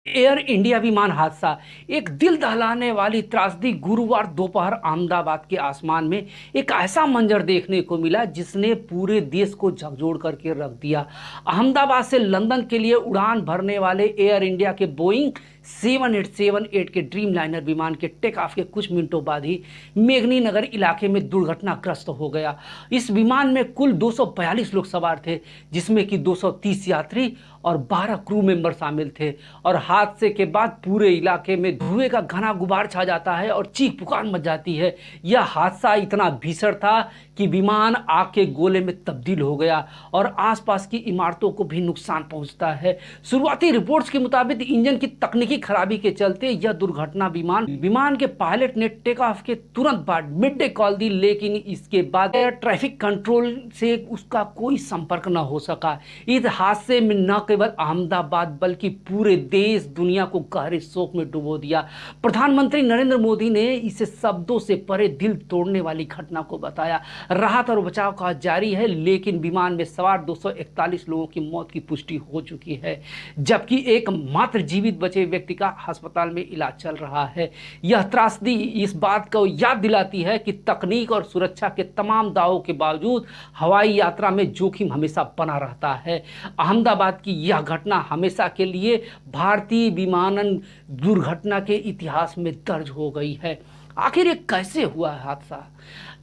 Air India विमान हादसा। एक दिल दहलाने वाली त्रासदी। गुरुवार दोपहर अहमदाबाद के आसमान में एक ऐसा मंजर देखने को मिला जिसने पूरे देश को झकझोर करके रख दिया। अहमदाबाद से लंदन के लिए उड़ान भरने वाले एयर इंडिया के बोइंग 7878 के ड्रीम लाइनर विमान के टेक ऑफ के कुछ मिनटों बाद ही मेघनी नगर इलाके में दुर्घटनाग्रस्त हो गया। इस विमान में कुल 242 लोग सवार थे, जिसमें कि 230 यात्री और 12 क्रू मेंबर शामिल थे। और हादसे के बाद पूरे इलाके में धुएं का घना गुबार छा जाता है और चीख पुकार मच जाती है। यह हादसा इतना भीषण था कि विमान आग के गोले में तब्दील हो गया और आसपास की इमारतों को भी नुकसान पहुंचता है। शुरुआती रिपोर्ट्स के मुताबिक इंजन की तकनीकी खराबी के चलते यह दुर्घटना विमान के पायलट ने टेक ऑफ के तुरंत बाद मिड डे कॉल दी, लेकिन इसके बाद एयर ट्रैफिक कंट्रोल से उसका कोई संपर्क न हो सका। इस हादसे में न केवल अहमदाबाद बल्कि पूरे देश दुनिया को गहरे शोक में डुबो दिया। प्रधानमंत्री नरेंद्र मोदी ने इसे शब्दों से परे दिल तोड़ने वाली घटना को बताया। राहत और बचाव का जारी है, लेकिन विमान में सवार 241 लोगों की मौत की पुष्टि हो चुकी है, जबकि एक मात्र जीवित बचे व्यक्ति का अस्पताल में इलाज चल रहा है। यह त्रासदी इस बात को याद दिलाती है कि तकनीक और सुरक्षा के तमाम दावों के बावजूद हवाई यात्रा में जोखिम हमेशा बना रहता है। अहमदाबाद की यह घटना हमेशा के लिए भारतीय विमानन दुर्घटना के इतिहास में दर्ज हो गई है। आखिर ये कैसे हुआ हादसा,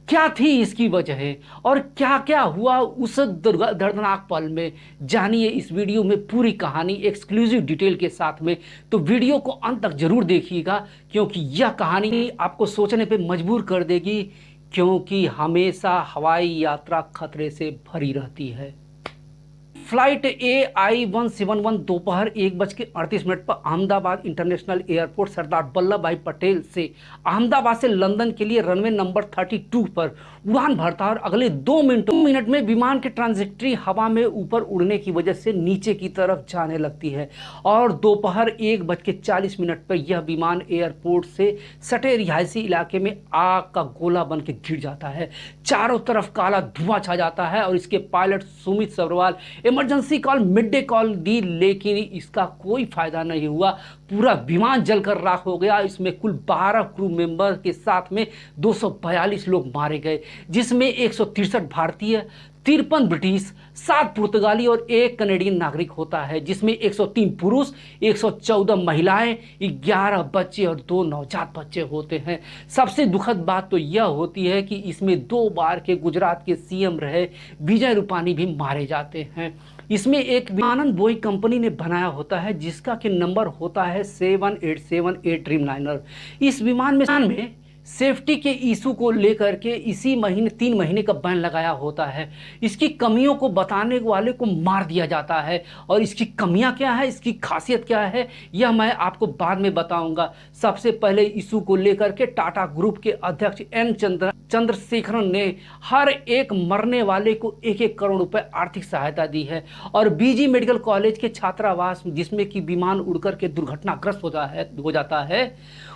क्या थी इसकी वजह और क्या क्या हुआ उस दर्दनाक पल में, जानिए इस वीडियो में पूरी कहानी एक्सक्लूसिव डिटेल के साथ में। तो वीडियो को अंत तक जरूर देखिएगा, क्योंकि यह कहानी आपको सोचने पे मजबूर कर देगी, क्योंकि हमेशा हवाई यात्रा खतरे से भरी रहती है। फ्लाइट AI-171 दोपहर 1:38 पर अहमदाबाद इंटरनेशनल एयरपोर्ट सरदार वल्लभ भाई पटेल से अहमदाबाद से लंदन के लिए रनवे नंबर 32 पर उड़ान भरता है और अगले 2 मिनट में विमान की ट्रांजेक्टरी हवा में ऊपर उड़ने की वजह से नीचे की तरफ जाने लगती है और दोपहर 1:40 पर यह विमान एयरपोर्ट से सटे रिहायशी इलाके में आग का गोला बन के गिर जाता है। चारों तरफ काला धुआं छा जाता है और इसके pilot Sumit Sabharwal emergency call mid day call दी, लेकिन इसका कोई फायदा नहीं हुआ। पूरा विमान जलकर राख हो गया। इसमें कुल 12 क्रू मेंबर के साथ में 242 लोग मारे गए, जिसमें 163 भारतीय, 53 ब्रिटिश, 7 पुर्तगाली और 1 कनेडियन नागरिक होता है, जिसमें 103 पुरुष, 114 महिलाएं, 11 बच्चे और 2 नवजात बच्चे होते हैं। सबसे दुखद बात तो यह होती है कि इसमें 2 बार के गुजरात के CM रहे विजय रूपानी भी मारे जाते हैं। इसमें एक विमान बोइंग कंपनी ने बनाया होता है, जिसका कि नंबर होता है 7878 ड्रीमलाइनर। इस विमान में सेफ्टी के इशू को लेकर के इसी महीने 3 महीने का बैन लगाया होता है। इसकी कमियों को बताने वाले को मार दिया जाता है और इसकी कमियां क्या है, इसकी खासियत क्या है, यह मैं आपको बाद में बताऊंगा। सबसे पहले इशू को लेकर के टाटा ग्रुप के अध्यक्ष N चंद्रशेखरन ने हर एक मरने वाले को 1-1 करोड़ रुपए आर्थिक सहायता दी है और BG मेडिकल कॉलेज के छात्रावास जिसमें कि विमान उड़कर के दुर्घटनाग्रस्त हो जाता है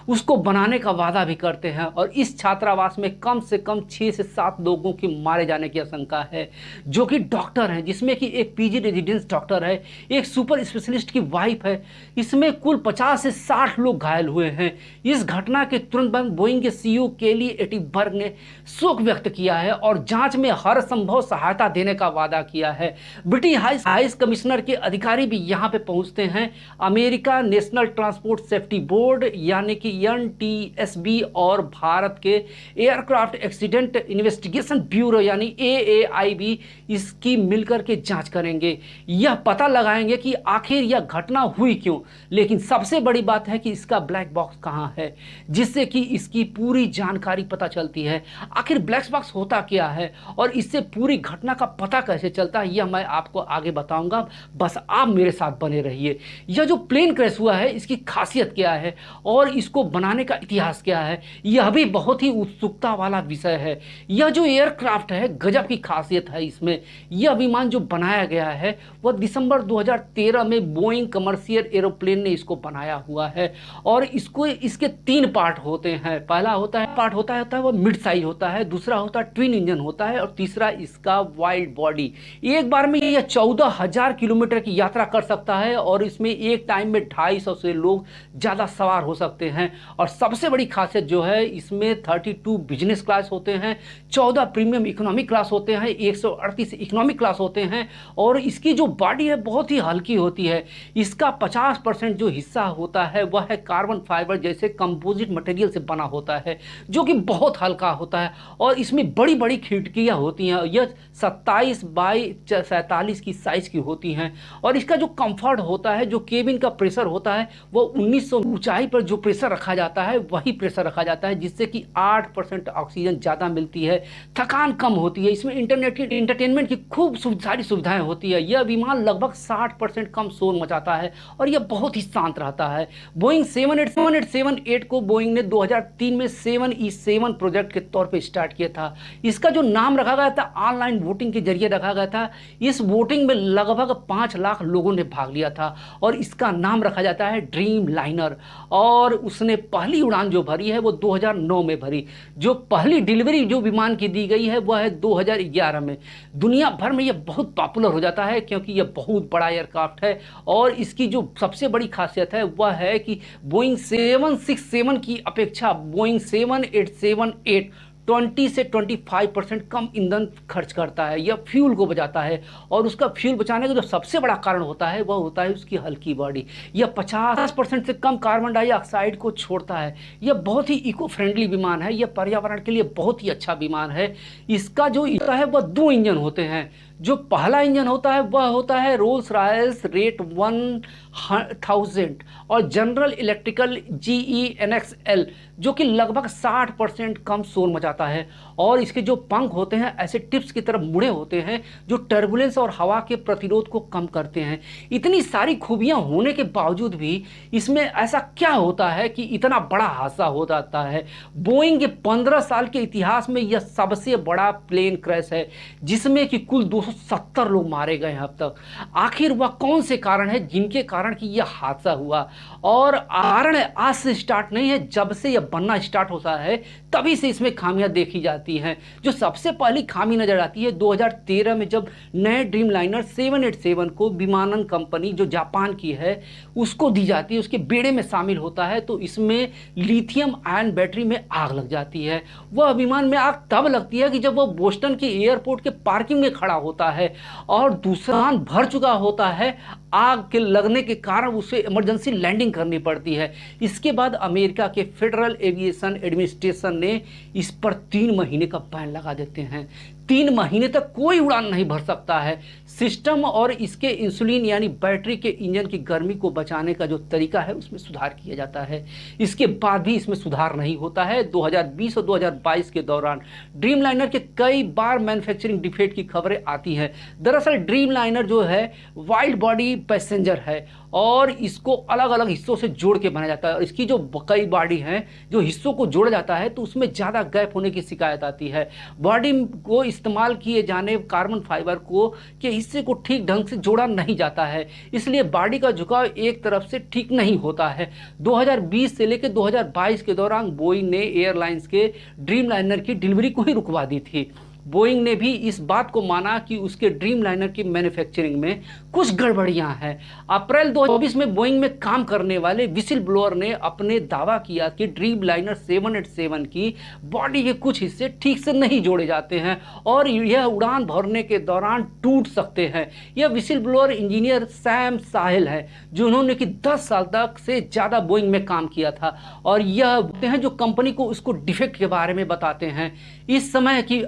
उसको बनाने का वादा भी करते हैं और इस छात्रावास में कम से कम 6 से 7 लोगों के मारे जाने की आशंका है, जो कि डॉक्टर हैं, जिसमें कि एक PG रेजिडेंस डॉक्टर है, एक सुपर स्पेशलिस्ट की वाइफ है। इसमें कुल 50 से 60 लोग घायल हुए हैं। इस घटना के तुरंत बाद बोइंग के CEO केली एटिबर्ग ने शोक व्यक्त किया है और जांच में हर संभव सहायता देने का वादा किया है। ब्रिटिश हाई कमिश्नर के अधिकारी भी यहाँ पे पहुंचते हैं। America national transport safety board यानी कि NTSB और भारत के एयरक्राफ्ट एक्सीडेंट इन्वेस्टिगेशन ब्यूरो यानी AAIB इसकी मिलकर के जांच करेंगे। यह पता लगाएंगे कि आखिर यह घटना हुई क्यों, लेकिन सबसे बड़ी बात है कि इसका ब्लैक बॉक्स कहां है, जिससे कि इसकी पूरी जानकारी पता चलती है। आखिर ब्लैक बॉक्स होता क्या है और इससे पूरी घटना का पता कैसे चलता है, यह मैं आपको आगे बताऊंगा। बस आप मेरे साथ बने रहिए। यह जो प्लेन क्रैश हुआ है इसकी खासियत क्या है और इसको बनाने का इतिहास क्या है, यह भी बहुत ही उत्सुकता वाला विषय है। यह जो एयरक्राफ्ट है गजब की खासियत है इसमें। यह विमान जो बनाया गया है वह दिसंबर 2013 में बोइंग कमर्शियल एरोप्लेन ने इसको बनाया हुआ है। और इसको इसके 3 पार्ट होते हैं। पहला पार्ट होता है वह मिड साइज होता है, दूसरा होता है ट्विन इंजन होता है, और तीसरा इसका वाइड बॉडी। एक बार में यह 14,000 किलोमीटर की यात्रा कर सकता है और इसमें एक टाइम में 250 से लोग ज़्यादा सवार हो सकते हैं। और सबसे बड़ी खासियत जो है इसमें 32 बिजनेस क्लास होते हैं, 14 प्रीमियम इकोनॉमिक क्लास होते हैं, 138 इकोनॉमिक क्लास होते हैं। और इसकी जो बॉडी है बहुत ही हल्की होती है। इसका 50% जो हिस्सा होता है वह है कार्बन फाइबर जैसे कंपोजिट मटेरियल से बना होता है, जो कि बहुत हल्का होता है। और इसमें बड़ी बड़ी खिड़कियां होती हैं। यह 27 बाई 47 की साइज की होती हैं। और इसका जो कंफर्ट होता है, जो केबिन का प्रेशर होता है, वो 1900 ऊंचाई पर जो प्रेशर रखा जाता है वही प्रेशर रखा जाता है, जिससे कि 8% ऑक्सीजन ज़्यादा मिलती है, थकान कम होती है। इसमें इंटरनेट की इंटरटेनमेंट की खूब सारी सुविधाएं होती है। यह विमान लगभग 60% कम शोर मचाता है और यह बहुत ही शांत रहता है। बोइंग 787 को बोइंग ने 2003 में 7E7 प्रोजेक्ट के तौर पे स्टार्ट किया था। इसका जो नाम रखा गया था ऑनलाइन वोटिंग के जरिए रखा गया था। इस वोटिंग में लगभग 5 लाख लोगों ने भाग लिया था और इसका नाम रखा जाता है ड्रीम लाइनर। और उसने पहली उड़ान जो भरी है वो 2009 में भरी। जो पहली डिलीवरी जो विमान की दी गई है वह है 2011 में। दुनिया भर में यह बहुत पॉपुलर हो जाता है क्योंकि यह बहुत बड़ा एयरक्राफ्ट है। और इसकी जो सबसे बड़ी खासियत है वह है कि बोइंग 767 की अपेक्षा बोइंग 7878 20 से 25% कम ईंधन खर्च करता है। यह फ्यूल को बचाता है और उसका फ्यूल बचाने का जो सबसे बड़ा कारण होता है वह होता है उसकी हल्की बॉडी। यह 50% से कम कार्बन डाइऑक्साइड को छोड़ता है। यह बहुत ही इको फ्रेंडली विमान है। यह पर्यावरण के लिए बहुत ही अच्छा विमान है। इसका जो होता है वह 2 इंजन होते हैं। जो पहला इंजन होता है वह होता है रोल्स रॉयस रेट 1000 और जनरल इलेक्ट्रिकल GE-NXL, जो कि लगभग 60% कम शोर मचाता है। और इसके जो पंख होते हैं ऐसे टिप्स की तरफ मुड़े होते हैं जो टर्बुलेंस और हवा के प्रतिरोध को कम करते हैं। इतनी सारी खूबियां होने के बावजूद भी इसमें ऐसा क्या होता है कि इतना बड़ा हादसा हो जाता है। बोइंग के 15 साल के इतिहास में यह सबसे बड़ा प्लेन क्रैश है, जिसमें कि कुल 270 लोग मारे गए हैं अब तक। आखिर वह कौन से कारण है जिनके कारण कि यह हादसा हुआ? और कारण आज से स्टार्ट नहीं है, जब से यह बनना स्टार्ट होता है तभी से इसमें खामियां देखी जाती हैं। जो सबसे पहली खामी नजर आती है 2013 में, जब नए ड्रीम लाइनर 787 को विमानन कंपनी जो जापान की है उसको दी जाती है, उसके बेड़े में शामिल होता है, तो इसमें लिथियम आयन बैटरी में आग लग जाती है। वह विमान में आग तब लगती है कि जब वह बोस्टन के एयरपोर्ट के पार्किंग में खड़ा होता है और दूसरा भर चुका होता है। आग के लगने के कारण उसे इमरजेंसी लैंडिंग करनी पड़ती है। इसके बाद अमेरिका के फेडरल एविएशन एडमिनिस्ट्रेशन ने इस पर 3 महीने का बैन लगा देते हैं। 3 महीने तक कोई उड़ान नहीं भर सकता है। सिस्टम और इसके इंसुलिन यानी बैटरी के इंजन की गर्मी को बचाने का जो तरीका है उसमें सुधार किया जाता है। इसके बाद भी इसमें सुधार नहीं होता है। 2020 और 2022 के दौरान ड्रीम लाइनर के कई बार मैन्युफैक्चरिंग डिफेक्ट की खबरें आती हैं। दरअसल ड्रीम लाइनर जो है वाइड बॉडी पैसेंजर है और इसको अलग अलग हिस्सों से जोड़ के बनाया जाता है। और इसकी जो कई बॉडी हैं जो हिस्सों को जोड़ा जाता है तो उसमें ज़्यादा गैप होने की शिकायत आती है। बॉडी को इस्तेमाल किए जाने कार्बन फाइबर को के हिस्से को ठीक ढंग से जोड़ा नहीं जाता है, इसलिए बॉडी का झुकाव एक तरफ से ठीक नहीं होता है। 2020 से लेकर 2022 के दौरान बोइंग ने एयरलाइंस के ड्रीम लाइनर की डिलीवरी को ही रुकवा दी थी। बोइंग ने भी इस बात को माना कि उसके ड्रीम लाइनर की मैन्युफैक्चरिंग में कुछ गड़बड़ियां हैं। अप्रैल 2024 में बोइंग में काम करने वाले विसिल ब्लोअर ने अपने दावा किया कि ड्रीम लाइनर 787 की बॉडी के कुछ हिस्से ठीक से नहीं जोड़े जाते हैं और यह उड़ान भरने के दौरान टूट सकते हैं। यह विसिल ब्लोअर इंजीनियर सैम साहिल है, जिन्होंने कि 10 साल तक से ज़्यादा बोइंग में काम किया था और यह हैं जो कंपनी को उसको डिफेक्ट के बारे में बताते हैं इस समय की।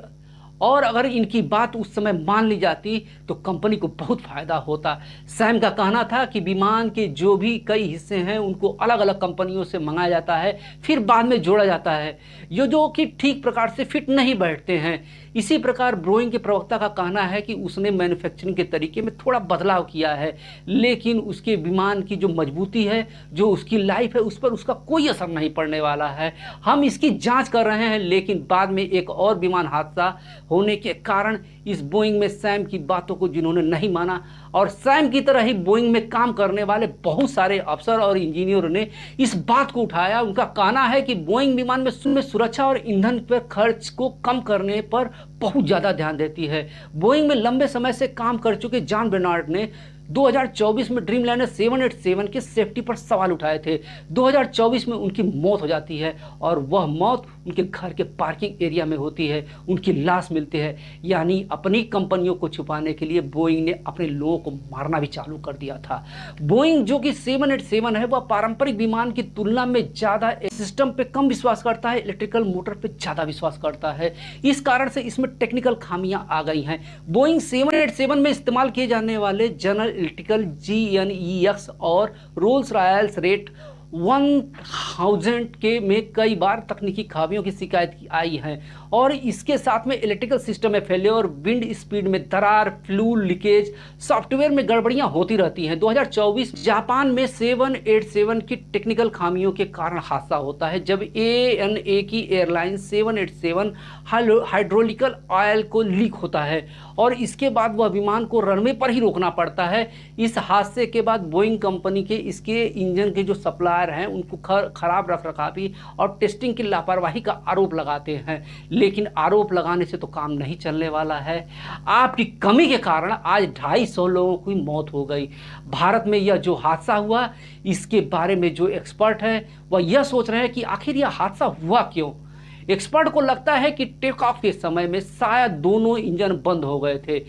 और अगर इनकी बात उस समय मान ली जाती तो कंपनी को बहुत फायदा होता। सैम का कहना था कि विमान के जो भी कई हिस्से हैं उनको अलग अलग कंपनियों से मंगाया जाता है, फिर बाद में जोड़ा जाता है, ये जो कि ठीक प्रकार से फिट नहीं बैठते हैं। इसी प्रकार बोइंग के प्रवक्ता का कहना है कि उसने मैन्युफैक्चरिंग के तरीके में थोड़ा बदलाव किया है, लेकिन उसके विमान की जो मजबूती है, जो उसकी लाइफ है, उस पर उसका कोई असर नहीं पड़ने वाला है। हम इसकी जांच कर रहे हैं, लेकिन बाद में एक और विमान हादसा होने के कारण इस बोइंग में सैम की बातों को जिन्होंने नहीं माना, और सैम की तरह ही बोइंग में काम करने वाले बहुत सारे अफसर और इंजीनियरों ने इस बात को उठाया। उनका कहना है कि बोइंग विमान में सुरक्षा और ईंधन पर खर्च को कम करने पर बहुत ज़्यादा ध्यान देती है। बोइंग में लंबे समय से काम कर चुके जॉन बेर्नार्ड ने 2024 में ड्रीमलाइनर 787 की सेफ्टी पर सवाल उठाए थे। 2024 में उनकी मौत हो जाती है, और वह मौत उनके घर के पार्किंग एरिया में होती है। उनकी लाश मिलती है। यानी अपनी कंपनियों को छुपाने के लिए बोइंग ने अपने लोगों को मारना भी चालू कर दिया था। बोइंग जो कि 787 है, वह पारंपरिक विमान की तुलना में ज़्यादा सिस्टम पे कम विश्वास करता है, इलेक्ट्रिकल मोटर पे ज़्यादा विश्वास करता है। इस कारण से इसमें टेक्निकल खामियां आ गई हैं। बोइंग 787 में इस्तेमाल किए जाने वाले जनरल इलेक्ट्रिकल GNEX और रोल्स रॉयल्स रेट 1000 के में कई बार तकनीकी खामियों की शिकायत आई है, और इसके साथ में इलेक्ट्रिकल सिस्टम में फेलियर, विंड स्पीड में दरार, फ्यूल लीकेज, सॉफ्टवेयर में गड़बड़ियां होती रहती हैं। 2024 जापान में 787 की टेक्निकल खामियों के कारण हादसा होता है, जब ANA की एयरलाइन 787 हाइड्रोलिकल ऑयल को लीक होता है, और इसके बाद वह विमान को रनवे पर ही रोकना पड़ता है। इस हादसे के बाद बोइंग कंपनी के इसके इंजन के जो सप्लायर हैं, उनको खराब रखरखावी और टेस्टिंग की लापरवाही का आरोप लगाते हैं, लेकिन आरोप लगाने से तो काम नहीं चलने वाला है। आपकी कमी के कारण आज 250 लोगों की मौत हो गई। भारत में यह जो हादसा हुआ, इसके बारे में जो एक्सपर्ट है वह यह सोच रहे हैं कि आखिर यह हादसा हुआ क्यों। एक्सपर्ट को लगता है कि टेक ऑफ के समय में शायद दोनों इंजन बंद हो गए थे।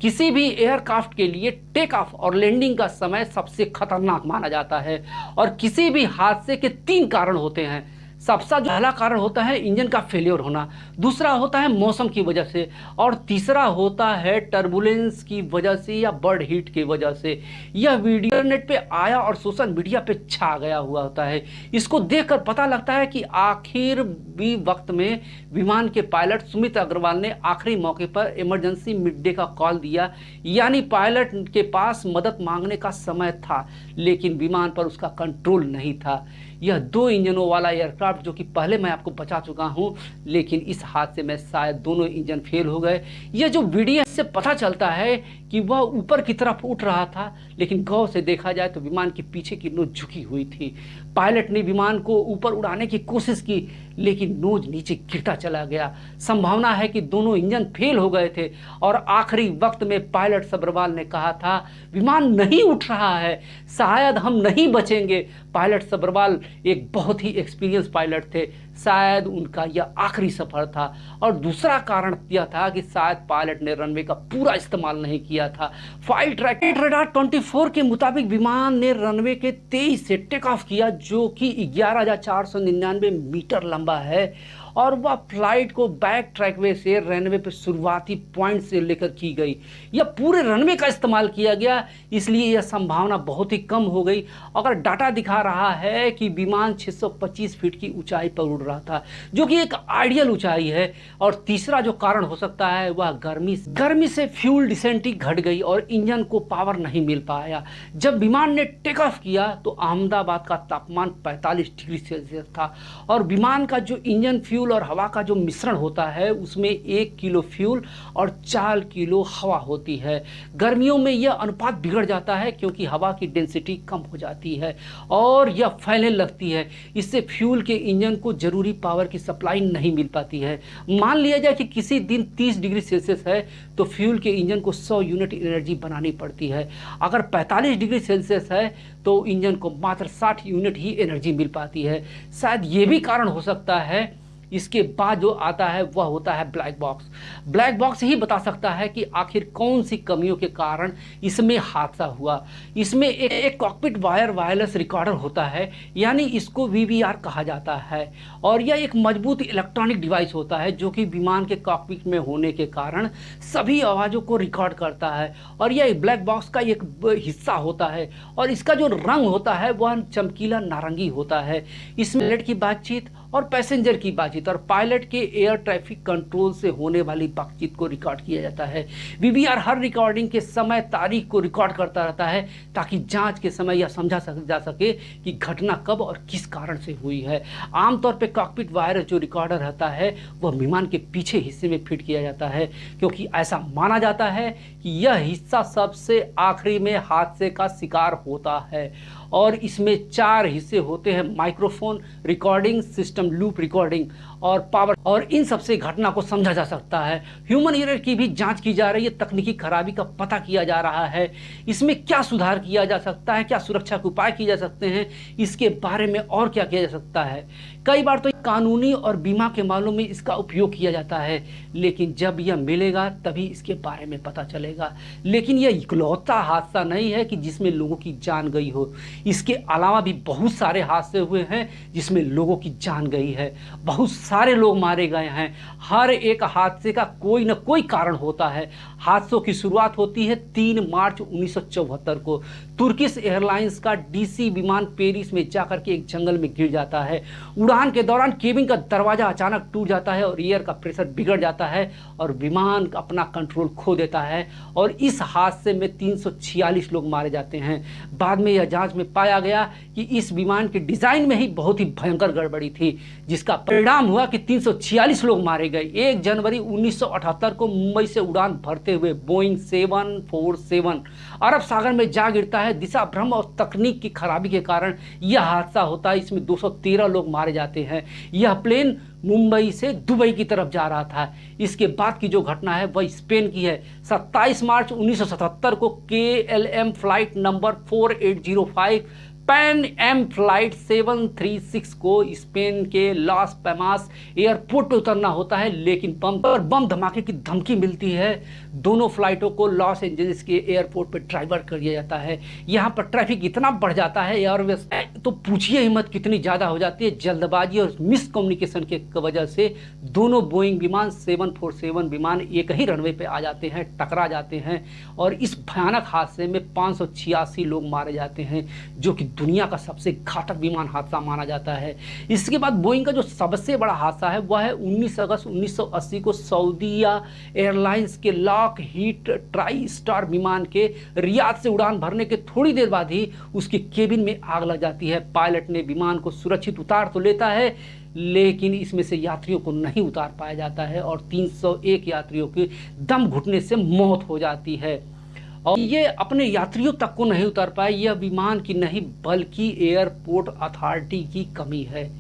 किसी भी एयरक्राफ्ट के लिए टेक ऑफ और लैंडिंग का समय सबसे खतरनाक माना जाता है, और किसी भी हादसे के 3 कारण होते हैं। सबसे पहला कारण होता है इंजन का फेलियर होना, दूसरा होता है मौसम की वजह से, और तीसरा होता है टर्बुलेंस की वजह से या बर्ड हीट की वजह से। यह वीडियो इंटरनेट पे आया और सोशल मीडिया पे छा गया हुआ होता है। इसको देखकर पता लगता है कि आखिर भी वक्त में विमान के पायलट सुमित अग्रवाल ने आखिरी मौके पर इमरजेंसी मिड डे का कॉल दिया, यानी पायलट के पास मदद मांगने का समय था, लेकिन विमान पर उसका कंट्रोल नहीं था। यह 2 इंजनों वाला एयरक्राफ्ट जो कि पहले मैं आपको बता चुका हूं, लेकिन इस हादसे में शायद दोनों इंजन फेल हो गए। यह जो वीडियो से पता चलता है कि वह ऊपर की तरफ उठ रहा था, लेकिन गौर से देखा जाए तो विमान के पीछे की नोज झुकी हुई थी। पायलट ने विमान को ऊपर उड़ाने की कोशिश की, लेकिन नोज नीचे गिरता चला गया। संभावना है कि दोनों इंजन फेल हो गए थे, और आखिरी वक्त में पायलट सब्रवाल ने कहा था, विमान नहीं उठ रहा है, शायद हम नहीं बचेंगे। पायलट सब्रवाल एक बहुत ही एक्सपीरियंस पायलट थे, शायद उनका यह आखिरी सफर था। और दूसरा कारण यह था कि शायद पायलट ने रनवे का पूरा इस्तेमाल नहीं किया था। फ्लाइट ट्रैक रडार 24 के मुताबिक विमान ने रनवे के 23 से टेक ऑफ किया, जो कि 11,499 मीटर लंबा है, और वह फ्लाइट को बैक ट्रैकवे से रनवे पे शुरुआती पॉइंट से लेकर की गई। यह पूरे रनवे का इस्तेमाल किया गया, इसलिए यह संभावना बहुत ही कम हो गई। अगर डाटा दिखा रहा है कि विमान 625 फीट की ऊंचाई पर उड़ रहा था, जो कि एक आइडियल ऊंचाई है। और तीसरा जो कारण हो सकता है वह गर्मी से फ्यूल डिसेंटी घट गई और इंजन को पावर नहीं मिल पाया। जब विमान ने टेक ऑफ किया तो अहमदाबाद का तापमान 45 डिग्री सेल्सियस था, और विमान का जो इंजन फ्यूल और हवा का जो मिश्रण होता है, उसमें 1 किलो फ्यूल और 4 किलो हवा होती है। गर्मियों में यह अनुपात बिगड़ जाता है, क्योंकि हवा की डेंसिटी कम हो जाती है और यह फैलने लगती है। इससे फ्यूल के इंजन को जरूरी पावर की सप्लाई नहीं मिल पाती है। मान लिया जाए कि किसी दिन 30 डिग्री सेल्सियस है, तो फ्यूल के इंजन को 100 यूनिट एनर्जी बनानी पड़ती है। अगर 45 डिग्री सेल्सियस है तो इंजन को मात्र 60 यूनिट ही एनर्जी मिल पाती है। शायद ये भी कारण हो सकता है। इसके बाद जो आता है वह होता है ब्लैक बॉक्स। ब्लैक बॉक्स ही बता सकता है कि आखिर कौन सी कमियों के कारण इसमें हादसा हुआ। इसमें एक कॉकपिट वायरलेस रिकॉर्डर होता है, यानी इसको VVR कहा जाता है, और यह एक मजबूत इलेक्ट्रॉनिक डिवाइस होता है जो कि विमान के कॉकपिट में होने के कारण सभी आवाज़ों को रिकॉर्ड करता है। और यह ब्लैक बॉक्स का एक हिस्सा होता है, और इसका जो रंग होता है वह चमकीला नारंगी होता है। इसमें पायलट की बातचीत और पैसेंजर की बातचीत और पायलट के एयर ट्रैफिक कंट्रोल से होने वाली बातचीत को रिकॉर्ड किया जाता है। वीवीआर हर रिकॉर्डिंग के समय तारीख को रिकॉर्ड करता रहता है ताकि जांच के समय यह समझा जा सके कि घटना कब और किस कारण से हुई है। आमतौर पर कॉकपिट वायरस जो रिकॉर्डर रहता है वह विमान के पीछे हिस्से में फिट किया जाता है, क्योंकि ऐसा माना जाता है कि यह हिस्सा सबसे आखिरी में हादसे का शिकार होता है। और इसमें 4 हिस्से होते हैं: microphone, recording system, loop recording और पावर। और इन सबसे घटना को समझा जा सकता है। ह्यूमन एरर की भी जांच की जा रही है, तकनीकी खराबी का पता किया जा रहा है। इसमें क्या सुधार किया जा सकता है, क्या सुरक्षा के उपाय किए जा सकते हैं, इसके बारे में और क्या किया जा सकता है। कई बार तो कानूनी और बीमा के मामलों में इसका उपयोग किया जाता है, लेकिन जब यह मिलेगा तभी इसके बारे में पता चलेगा। लेकिन यह इकलौता हादसा नहीं है कि जिसमें लोगों की जान गई हो। इसके अलावा भी बहुत सारे हादसे हुए हैं जिसमें लोगों की जान गई है, बहुत सारे लोग मारे गए हैं। हर एक हादसे का कोई न कोई कारण होता है। हादसों की शुरुआत होती है 3 मार्च 1974 को। तुर्किश एयरलाइंस का DC विमान पेरिस में जाकर के एक जंगल में गिर जाता है। उड़ान के दौरान केबिन का दरवाजा अचानक टूट जाता है और एयर का प्रेशर बिगड़ जाता है और विमान अपना कंट्रोल खो देता है। और इस हादसे में 346 लोग मारे जाते हैं। बाद में यह जांच में पाया गया कि इस विमान के डिजाइन में ही बहुत ही भयंकर गड़बड़ी थी, जिसका परिणाम हुआ कि 346 लोग मारे गए। 1 जनवरी 1978 को मुंबई से उड़ान भरते हुए बोइंग 747 अरब सागर में जा गिरता है। दिशा भ्रम और तकनीक की खराबी के कारण यह हादसा होता है। इसमें 213 लोग मारे जाते हैं। यह प्लेन मुंबई से दुबई की तरफ जा रहा था। इसके बाद की जो घटना है वह स्पेन की है। 27 मार्च 1977 को KLM flight number 4805 Pan Am flight 736 को स्पेन के लॉस पैमास एयरपोर्ट पर उतरना होता है, लेकिन बम धमाके की धमकी मिलती है। दोनों फ्लाइटों को लॉस एंजलिस के एयरपोर्ट पर डाइवर्ट कर दिया जाता है। यहाँ पर ट्रैफिक इतना बढ़ जाता है एयरवेज, तो पूछिए हिम्मत कितनी ज़्यादा हो जाती है। जल्दबाजी और मिसकम्युनिकेशन के वजह से दोनों बोइंग विमान 747 विमान एक ही रनवे पे आ जाते हैं, टकरा जाते हैं और इस भयानक हादसे में 586 लोग मारे जाते हैं, जो कि दुनिया का सबसे घातक विमान हादसा माना जाता है। इसके बाद बोइंग का जो सबसे बड़ा हादसा है वह है 19 अगस्त 1980 को सऊदीया एयरलाइंस के लॉक हीट ट्राई स्टार विमान के रियाद से उड़ान भरने के थोड़ी देर बाद ही उसके केबिन में आग लग जाती है। पायलट ने विमान को सुरक्षित उतार तो लेता है, लेकिन इसमें से यात्रियों को नहीं उतार पाया जाता है और 301 यात्रियों की दम घुटने से मौत हो जाती है। और ये अपने यात्रियों तक को नहीं उतार पाए, यह विमान की नहीं बल्कि एयरपोर्ट अथॉरिटी की कमी है।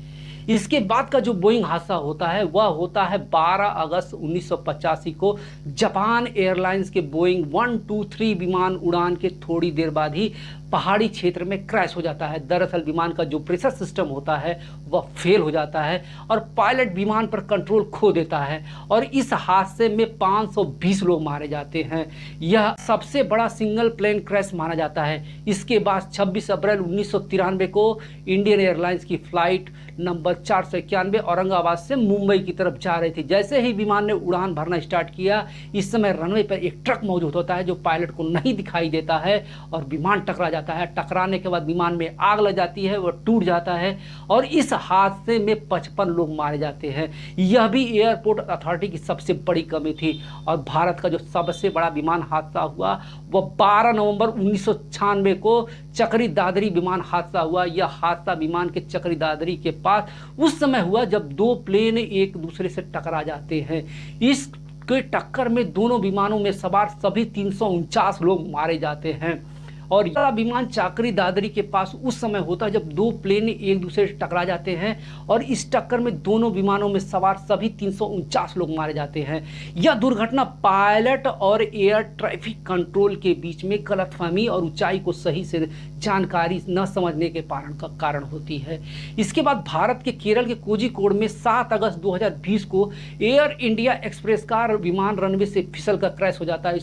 इसके बाद का जो बोइंग हादसा होता है वह होता है 12 अगस्त 1985 को। जापान एयरलाइंस के बोइंग 123 विमान उड़ान के थोड़ी देर बाद ही पहाड़ी क्षेत्र में क्रैश हो जाता है। दरअसल विमान का जो प्रेशर सिस्टम होता है वह फेल हो जाता है और पायलट विमान पर कंट्रोल खो देता है और इस हादसे में 520 लोग मारे जाते हैं। यह सबसे बड़ा सिंगल प्लेन क्रैश माना जाता है। इसके बाद 26 अप्रैल 1993 को इंडियन एयरलाइंस की फ्लाइट नंबर 491 औरंगाबाद से मुंबई की तरफ जा रही थी। जैसे ही विमान ने उड़ान भरना स्टार्ट किया, इस समय रनवे पर एक ट्रक मौजूद होता है जो पायलट को नहीं दिखाई देता है और विमान टकरा जाता है। टकराने के बाद विमान में आग लग जाती है, वह टूट जाता है और इस हादसे में 55 लोग मारे जाते हैं। यह भी एयरपोर्ट अथॉरिटी की सबसे बड़ी कमी थी। और भारत का जो सबसे बड़ा विमान हादसा हुआ वह 12 नवंबर 1996 को चकरी दादरी विमान हादसा हुआ। यह हादसा विमान के चकरी दादरी के पास उस समय हुआ जब 2 प्लेन एक दूसरे से टकरा जाते हैं। इस के टक्कर में दोनों विमानों में सवार सभी 349 लोग मारे जाते हैं। और यह विमान चाकरी दादरी के पास उस समय होता है जब 2 प्लेन एक दूसरे से टकरा जाते हैं और इस टक्कर में दोनों विमानों में सवार सभी 349 लोग मारे जाते हैं। यह दुर्घटना पायलट और एयर ट्रैफिक कंट्रोल के बीच में गलतफहमी और ऊंचाई को सही से जानकारी न समझने के कारण होती है। इसके बाद भारत के केरल के कोझिकोड में 7 अगस्त 2020 को एयर इंडिया एक्सप्रेस का विमान रनवे से फिसल कर क्रैश हो जाता है।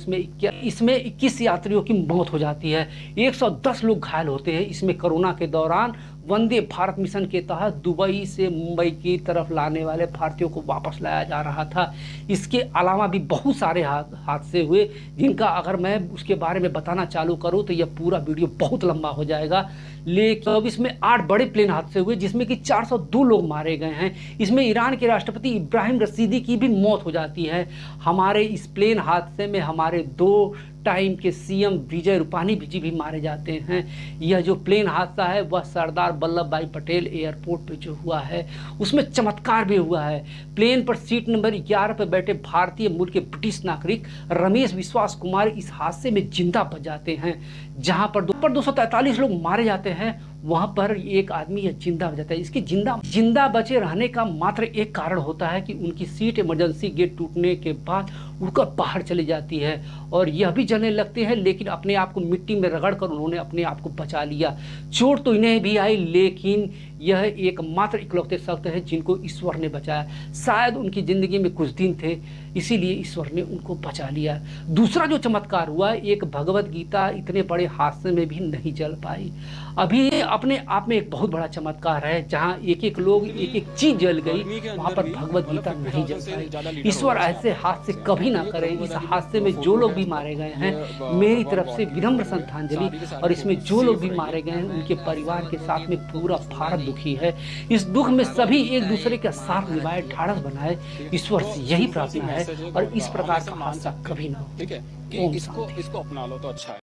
इसमें 21 यात्रियों की मौत हो जाती है, 110 लोग घायल होते हैं। इसमें कोरोना के दौरान वंदे भारत मिशन के तहत दुबई से मुंबई की तरफ लाने वाले भारतीयों को वापस लाया जा रहा था। इसके अलावा भी बहुत सारे हादसे हुए जिनका अगर मैं उसके बारे में बताना चालू करूं तो यह पूरा वीडियो बहुत लंबा हो जाएगा। लेकिन अब इसमें 8 बड़े प्लेन हादसे हुए जिसमें कि 402 लोग मारे गए हैं। इसमें ईरान के राष्ट्रपति इब्राहिम रसीदी की भी मौत हो जाती है। हमारे इस प्लेन हादसे में हमारे 2 टाइम के सीएम विजय रूपानी जी भी मारे जाते हैं। यह जो प्लेन हादसा है वह सरदार वल्लभ भाई पटेल एयरपोर्ट पे जो हुआ है उसमें चमत्कार भी हुआ है। प्लेन पर सीट नंबर 11 पर बैठे भारतीय मूल के ब्रिटिश नागरिक रमेश विश्वास कुमार इस हादसे में जिंदा बच जाते हैं। जहां पर 243 लोग मारे जाते हैं वहां पर एक आदमी यह जिंदा हो जाता है। इसके जिंदा बचे रहने का मात्र एक कारण होता है कि उनकी सीट इमरजेंसी गेट टूटने के बाद उड़कर बाहर चली जाती है और यह भी जलने लगते हैं, लेकिन अपने आप को मिट्टी में रगड़ कर उन्होंने अपने आप को बचा लिया। चोट तो इन्हें भी आई, लेकिन यह एकमात्र इकलौते शख्स है जिनको ईश्वर ने बचाया। शायद उनकी जिंदगी में कुछ दिन थे, इसीलिए ईश्वर ने उनको बचा लिया। दूसरा जो चमत्कार हुआ, एक भगवत गीता इतने बड़े हादसे में भी नहीं जल पाई। अभी अपने आप में एक बहुत बड़ा चमत्कार है, जहां एक एक लोग एक एक चीज जल गई, वहां पर भगवत गीता नहीं जल पाई। ईश्वर ऐसे हादसे कभी ना करे। इस हादसे में जो लोग भी मारे गए हैं, मेरी तरफ से विनम्र श्रद्धांजलि, और इसमें जो लोग भी मारे गए हैं उनके परिवार के साथ में पूरा भारत दुखी है। इस दुख में सभी एक दूसरे का साथ निभाए, ढाढ़स बनाए। ईश्वर से यही प्रार्थना है और इस प्रकार का हादसा कभी ना हो। ठीक है कि इसको अपना लो तो अच्छा है।